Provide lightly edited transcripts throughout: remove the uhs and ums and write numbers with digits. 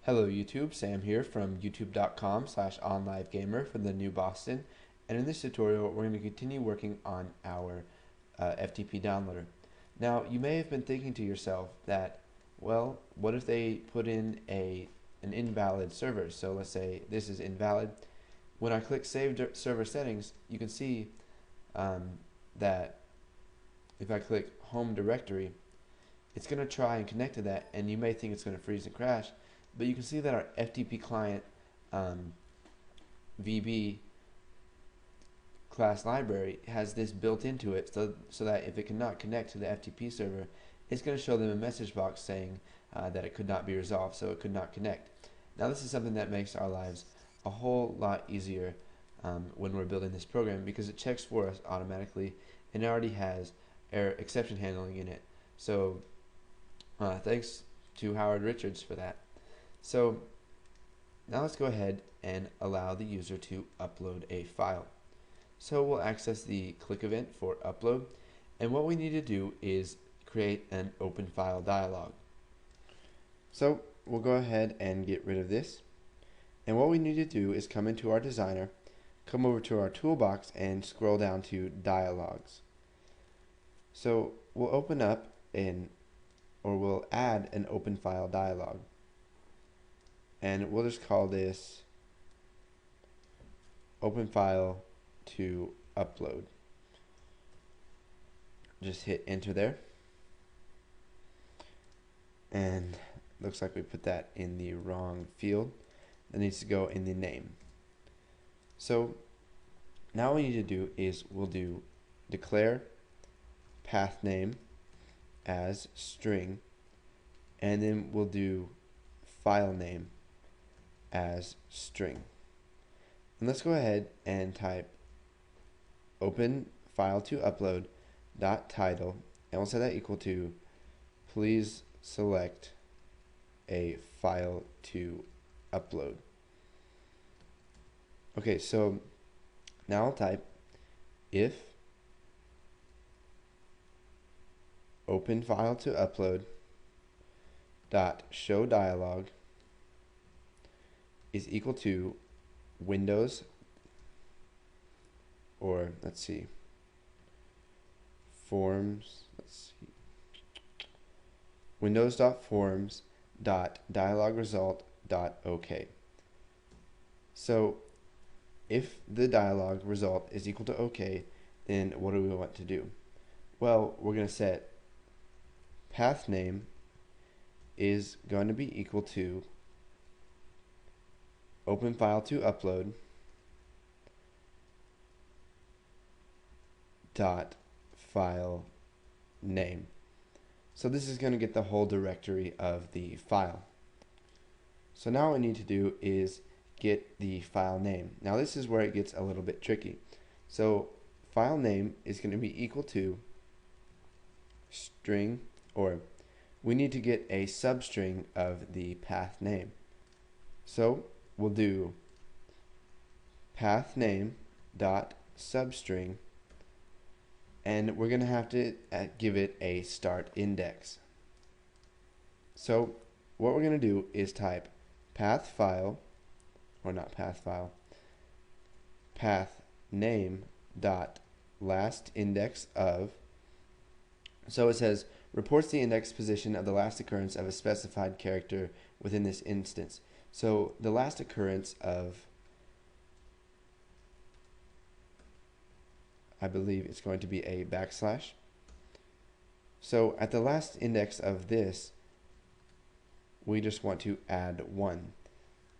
Hello YouTube, Sam here from youtube.com/onlivegamer for the new Boston, and in this tutorial we're going to continue working on our FTP downloader. Now you may have been thinking to yourself that, well, what if they put in an invalid server? So let's say this is invalid. When I click Save Server Settings, you can see that if I click Home Directory, it's going to try and connect to that, and you may think it's going to freeze and crash. But you can see that our FTP client VB class library has this built into it, so that if it cannot connect to the FTP server, it's going to show them a message box saying that it could not be resolved, so it could not connect. Now this is something that makes our lives a whole lot easier when we're building this program, because it checks for us automatically and it already has error exception handling in it. So thanks to Howard Richards for that. So now let's go ahead and allow the user to upload a file. So we'll access the click event for upload, and what we need to do is create an open file dialog. So we'll go ahead and get rid of this, and what we need to do is come into our designer, come over to our toolbox and scroll down to dialogues. So we'll open up we'll add an open file dialog. And we'll just call this open file to upload. Just hit enter there. And looks like we put that in the wrong field. That needs to go in the name. So now what we need to do is we'll do declare path name as string, and then we'll do file name as string. And let's go ahead and type open file to upload dot title, and we'll set that equal to please select a file to upload. Okay, so now I'll type if open file to upload dot show dialog is equal to Windows, or let's see, forms, Windows.forms.dialogResult.OK. So if the dialog result is equal to OK, then what do we want to do? Well, we're going to set path name is going to be equal to open file to upload dot file name. So this is going to get the whole directory of the file. So now what we need to do is get the file name. Now this is where it gets a little bit tricky. So file name is going to be equal to string, or we need to get a substring of the path name. So we'll do path name dot substring, and we're going to have to give it a start index. So what we're going to do is type path file, or not path file, path name dot last index of. So it says reports the index position of the last occurrence of a specified character within this instance. So the last occurrence of, I believe it's going to be a backslash. So at the last index of this, we just want to add 1.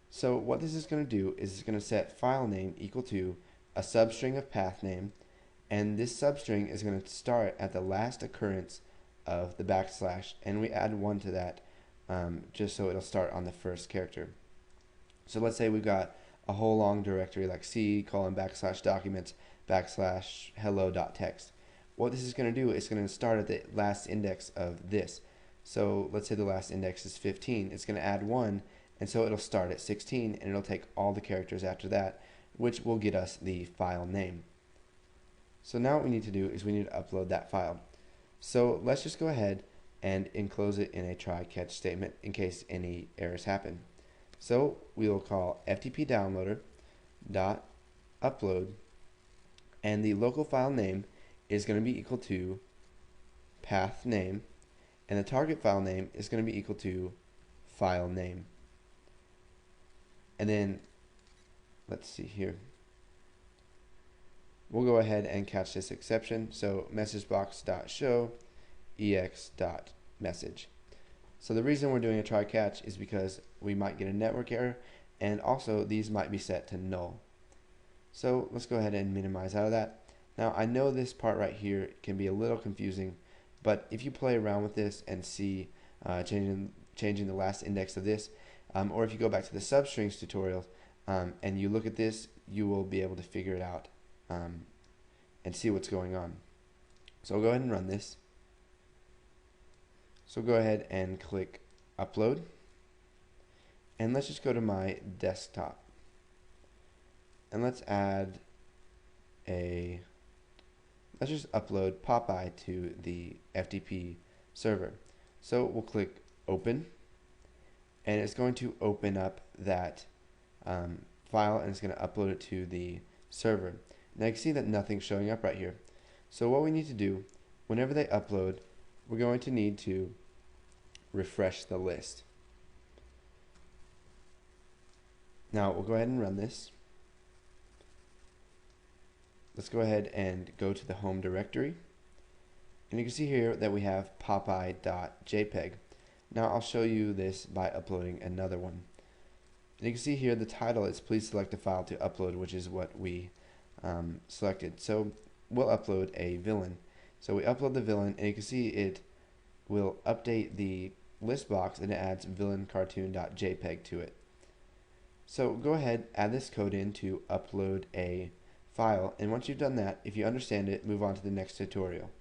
So what this is going to do is it's going to set file name equal to a substring of path name, and this substring is going to start at the last occurrence of the backslash, and we add 1 to that just so it'll start on the first character. So let's say we've got a whole long directory like c:\documents \hello.txt. What this is going to do is going to start at the last index of this. So let's say the last index is 15. It's going to add 1, and so it'll start at 16, and it'll take all the characters after that, which will get us the file name. So now what we need to do is we need to upload that file. So let's just go ahead and enclose it in a try catch statement in case any errors happen. So we will call FTP downloader dot upload, and the local file name is going to be equal to path name, and the target file name is going to be equal to file name. And then let's see here. We'll go ahead and catch this exception. So messagebox.show ex.message. So the reason we're doing a try catch is because we might get a network error, and also these might be set to null. So let's go ahead and minimize out of that. Now I know this part right here can be a little confusing, but if you play around with this and see changing the last index of this, or if you go back to the substrings tutorial and you look at this, you will be able to figure it out and see what's going on. So I'll go ahead and run this. So go ahead and click upload, and let's just go to my desktop, and let's just upload Popeye to the FTP server. So we'll click open, and it's going to open up that file, and it's going to upload it to the server. Now you can see that nothing's showing up right here. So what we need to do, whenever they upload, we're going to need to refresh the list. Now we'll go ahead and run this. Let's go ahead and go to the home directory, and you can see here that we have popeye.jpg. Now I'll show you this by uploading another one. And you can see here the title is please select a file to upload, which is what we selected. So we'll upload a villain. So we upload the villain, and you can see it will update the list box, and it adds villaincartoon.jpg to it. So go ahead, add this code in to upload a file, and once you've done that, if you understand it, move on to the next tutorial.